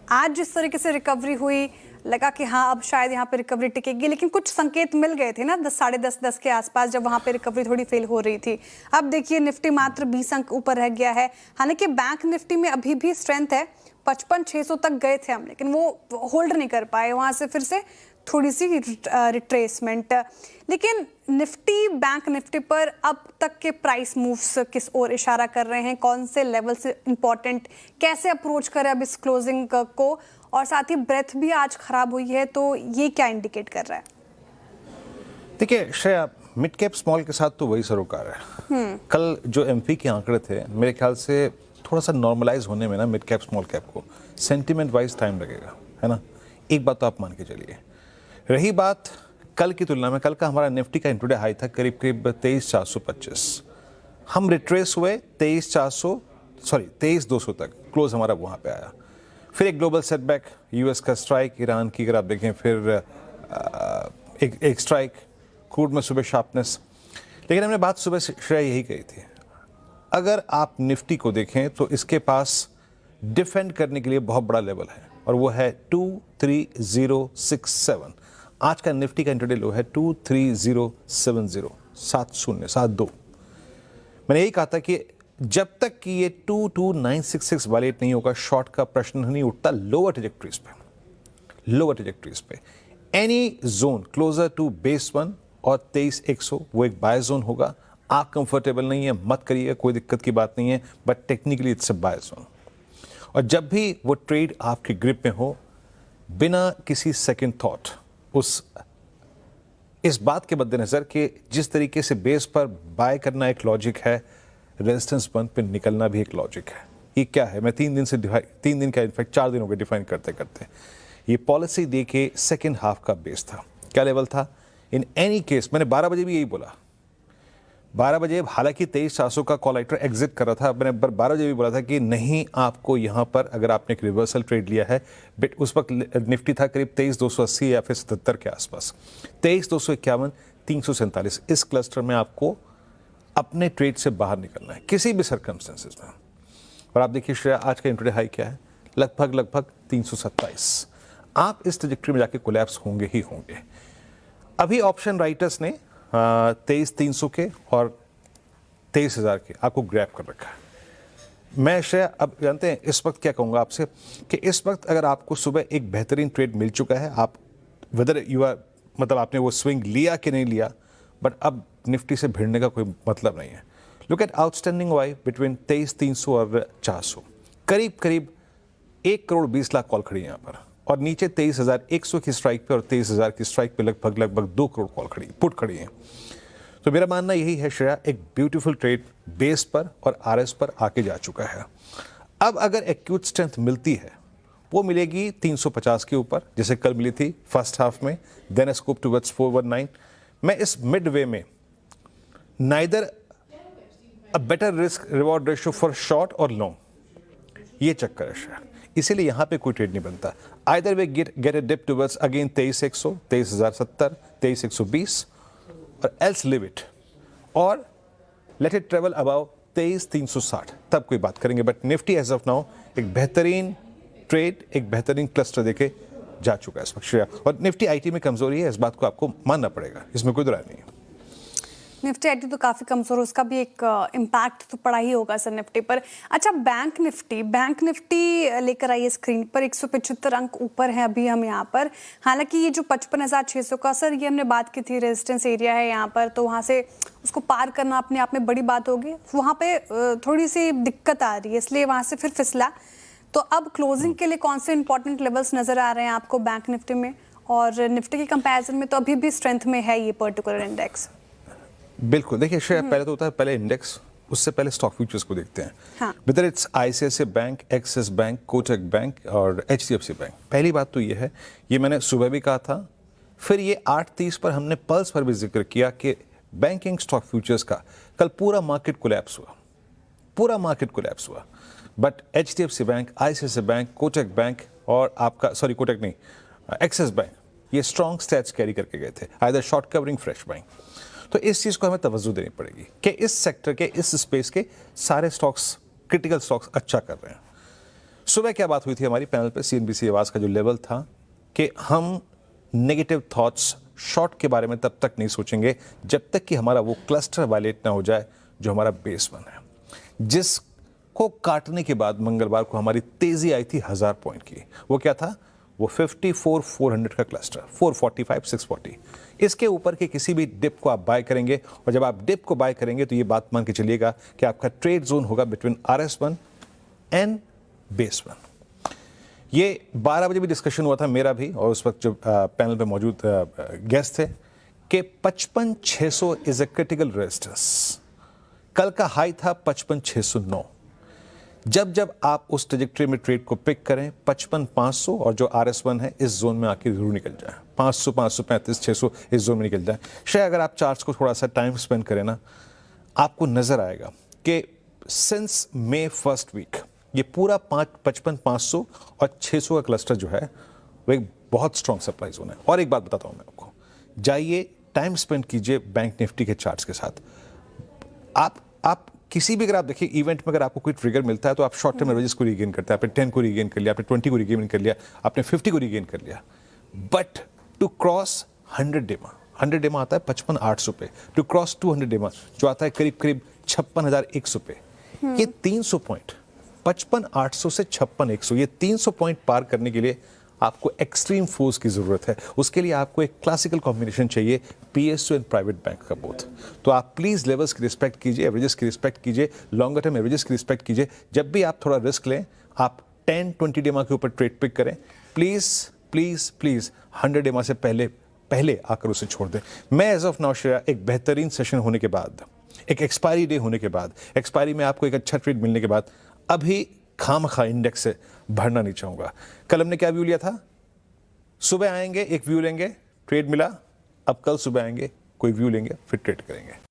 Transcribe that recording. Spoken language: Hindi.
आज जिस तरीके से रिकवरी हुई, लगा कि हाँ अब शायद यहाँ पे रिकवरी टिकेगी, लेकिन कुछ संकेत मिल गए थे ना 10 साढ़े 10 के आसपास, जब वहाँ पे रिकवरी थोड़ी फेल हो रही थी। अब देखिए निफ्टी मात्र 20 अंक ऊपर रह गया है। हालांकि बैंक निफ्टी में अभी भी स्ट्रेंथ है, 55,600 तक गए थे हम, लेकिन वो होल्ड नहीं कर पाए, वहाँ से फिर से थोड़ी सी रिट्रेसमेंट। लेकिन निफ्टी बैंक निफ्टी पर अब तक के प्राइस मूव्स किस ओर इशारा कर रहे हैं, कौन से लेवल से इंपॉर्टेंट, कैसे अप्रोच करें अब इस क्लोजिंग को, और साथ ही ब्रेथ भी आज खराब हुई है, तो ये क्या इंडिकेट कर रहा है? देखिए श्रेया, मिड कैप स्मॉल के साथ तो वही सरोकार है। कल जो एमपी के आंकड़े थे, मेरे ख्याल से थोड़ा सा नॉर्मलाइज होने में ना मिड कैप स्मॉल कैप को सेंटीमेंट वाइज टाइम लगेगा, है ना। एक बात तो आप मान के चलिए। रही बात कल की तुलना में, कल का हमारा निफ्टी का इंट्राडे हाई था करीब 23,425। हम रिट्रेस हुए 23,200 तक, क्लोज हमारा वहाँ पे आया। फिर एक ग्लोबल सेटबैक, यूएस का स्ट्राइक, ईरान की अगर आप देखें, फिर एक स्ट्राइक, क्रूड में सुबह शार्पनेस। लेकिन हमने बात सुबह श्रेया यही कही थी, अगर आप निफ्टी को देखें तो इसके पास डिफेंड करने के लिए बहुत बड़ा लेवल है, और वो है 23067। आज का निफ्टी का इंट्राडे लो है 23070, 7072। मैंने यही कहा था कि जब तक कि ये 22966 वालेट नहीं होगा, शॉर्ट का प्रश्न नहीं उठता लोअर ट्रेजेक्टरीज पे। Any zone closer to base 1 और 23,100 वो एक बाय जोन होगा। आप कंफर्टेबल नहीं है मत करिए, कोई दिक्कत की बात नहीं है, but technically it's a buy zone. और जब भी वो ट्रेड आपके ग्रिप में हो, बिना किसी सेकंड थॉट, इस बात के मद्देनजर कि जिस तरीके से बेस पर बाय करना एक लॉजिक है, रेजिस्टेंस बंद पे निकलना भी एक लॉजिक है। ये क्या है, मैं 3 दिन का इनफैक्ट 4 दिन हो गए डिफाइन करते करते। ये पॉलिसी डे के सेकेंड हाफ का बेस था। क्या लेवल था? इन एनी केस मैंने 12 बजे भी यही बोला, 12 बजे, हालांकि 23,400 का कॉल राइटर एग्जिट कर रहा था, मैंने 12 बजे भी बोला था कि नहीं, आपको यहाँ पर अगर आपने एक रिवर्सल ट्रेड लिया है, बट उस वक्त निफ्टी था करीब 23,280 या फिर 77 के आसपास, 23,251, 347, इस क्लस्टर में आपको अपने ट्रेड से बाहर निकलना है किसी भी सर्कमस्टेंसेस में। और आप देखिए श्रेया, आज का इंट्राडे हाई क्या है, लगभग 327। आप इस ट्रैजेक्टरी में जाके कोलैप्स होंगे ही होंगे। अभी ऑप्शन राइटर्स ने 23,300 के और 23,000 के आपको ग्रैब कर रखा है। मैं श्रेया अब जानते हैं इस वक्त क्या कहूँगा आपसे, कि इस वक्त अगर आपको सुबह एक बेहतरीन ट्रेड मिल चुका है, आप वेदर यू आर, मतलब आपने वो स्विंग लिया कि नहीं लिया, बट अब निफ्टी से भिड़ने का कोई मतलब नहीं है। Look at outstanding why between 23,300 और 400, करीब 1,20,00,000 कॉल खड़ी है यहाँ पर, और नीचे 23,100 की स्ट्राइक पे और 23,000 की स्ट्राइक पे लगभग 2 करोड़ कॉल खड़ी, पुट खड़ी है। तो मेरा मानना यही है श्रेया, एक ब्यूटीफुल ट्रेड बेस पर और आरएस पर आके जा चुका है। अब अगर एक्यूट स्ट्रेंथ मिलती है, वो मिलेगी 350 के ऊपर, जैसे कल मिली थी फर्स्ट हाफ में, देन स्कोप टुवर्ड्स 419। मैं इस मिड वे में neither a better risk reward ratio for short और लॉन्ग, ये चक्कर है श्रेया, इसीलिए यहां पे कोई ट्रेड नहीं बनता। Either way get a dip towards again 23,100, 23,070, 23,120, और एल्स लिव इट, और लेट इट ट्रेवल अबाउ 23,360, तब कोई बात करेंगे। But Nifty as of now एक बेहतरीन ट्रेड, एक बेहतरीन क्लस्टर देके जा चुका है इस वक्त श्रेया, और निफ्टी आईटी में कमजोरी है, इस बात को आपको मानना पड़ेगा, इसमें कोई दुराय नहीं है। निफ्टी आईटी तो काफी कमजोर, उसका भी एक इम्पैक्ट तो पड़ा ही होगा सर निफ्टी पर। अच्छा, बैंक निफ्टी लेकर आइए स्क्रीन पर, 175 अंक ऊपर है अभी हम यहाँ पर। हालांकि ये जो 55,600 का सर, ये हमने बात की थी, रेजिस्टेंस एरिया है यहाँ पर, तो वहाँ से उसको पार करना अपने आप में बड़ी बात होगी। वहाँ पे थोड़ी सी दिक्कत आ रही है, इसलिए वहाँ से फिर फिसला। तो अब क्लोजिंग के लिए कौन से इंपॉर्टेंट लेवल्स नजर आ रहे हैं आपको बैंक निफ्टी में, और निफ्टी के कंपैरिजन में तो अभी भी स्ट्रेंथ में है ये पर्टिकुलर इंडेक्स? बिल्कुल, देखिए श्रेया, पहले तो होता है पहले इंडेक्स, उससे पहले स्टॉक फ्यूचर्स को देखते हैं। हाँ। Whether it's ICICI bank, axis bank, Kotak bank और एचडीएफसी बैंक। पहली बात तो ये है, ये मैंने सुबह भी कहा था, फिर ये 8:30 पर हमने पल्स पर भी जिक्र किया कि बैंकिंग स्टॉक फ्यूचर्स का कल पूरा मार्केट कोलैप्स हुआ, but HDFC bank, ICICI bank, Kotak bank और आपका कोटक नहीं, एक्सिस बैंक, ये स्ट्रॉन्ग स्टैट्स कैरी करके गए थे, either short covering fresh bank. तो इस चीज़ को हमें तवज्जो देनी पड़ेगी कि इस सेक्टर के, इस स्पेस के सारे स्टॉक्स, क्रिटिकल स्टॉक्स अच्छा कर रहे हैं। सुबह क्या बात हुई थी हमारी पैनल पे, CNBC आवाज का जो लेवल था कि हम नेगेटिव थॉट्स शॉर्ट के बारे में तब तक नहीं सोचेंगे जब तक कि हमारा वो क्लस्टर वायलेट ना हो जाए जो हमारा बेस 1 है, जिसको काटने के बाद मंगलवार को हमारी तेजी आई थी 1000 पॉइंट की। वो क्या था? वो 54,400 का क्लस्टर, 445, 640। इसके ऊपर के किसी भी डिप को आप बाय करेंगे, और जब आप डिप को बाय करेंगे तो ये बात मान के चलिएगा कि आपका ट्रेड जोन होगा बिटवीन RS1 एंड बेस 1। ये 12 बजे भी डिस्कशन हुआ था मेरा भी, और उस वक्त जो पैनल पे मौजूद गेस्ट थे, कि 55,600 इज अ क्रिटिकल रेजिस्टेंस। कल का हाई था 55,609। जब आप उस ट्रेजेक्टरी में ट्रेड को पिक करें, 55,500 और जो RS1 है इस जोन में आके जरूर निकल जाए, 500, 535, 600 इस जोन में निकल जाए। शायद अगर आप चार्ट्स को थोड़ा सा टाइम स्पेंड करें ना, आपको नजर आएगा कि सिंस May 1st वीक ये पूरा 55,500 और 600 का क्लस्टर जो है वो एक बहुत स्ट्रॉन्ग सप्लाई जोन है। और एक बात बताता हूं मैं आपको, जाइए टाइम स्पेंड कीजिए बैंक निफ्टी के चार्ट्स के साथ। आप किसी भी, अगर आप देखिए इवेंट में, अगर आपको कोई ट्रिगर मिलता है तो आप शॉर्ट टर्म एवरेजेस को रीगेन करते हैं। आपने 10 को रीगेन कर लिया, आपने 20 को रीगेन कर लिया, आपने 50 को रीगेन कर लिया, बट टू क्रॉस 100 डेमा आता है 55,800 पे, टू क्रॉस 200 डेमा जो आता है करीब 56,100 पे, ये 300 पॉइंट, 55,800 से 56,100, ये 300 पॉइंट पार करने के लिए आपको एक्सट्रीम फोर्स की जरूरत है। उसके लिए आपको एक क्लासिकल कॉम्बिनेशन चाहिए, PSU एंड प्राइवेट बैंक का बोथ। तो आप प्लीज लेवल्स की रिस्पेक्ट कीजिए, एवरेजेस की रिस्पेक्ट कीजिए, लॉन्गर टर्म एवरेजेस की रिस्पेक्ट कीजिए। जब भी आप थोड़ा रिस्क लें, आप 10-20 डेमा के ऊपर ट्रेड पिक करें। प्लीज प्लीज प्लीज 100 डेमा से पहले आकर उसे छोड़ दें। मैं एज ऑफ नाउ श्रेया, एक बेहतरीन सेशन होने के बाद, एक एक्सपायरी डे होने के बाद, एक्सपायरी में आपको एक अच्छा ट्रेड मिलने के बाद, अभी खामखा इंडेक्स से भरना नहीं चाहूंगा। कल हमने क्या व्यू लिया था? सुबह आएंगे, एक व्यू लेंगे, ट्रेड मिला। अब कल सुबह आएंगे, कोई व्यू लेंगे, फिर ट्रेड करेंगे।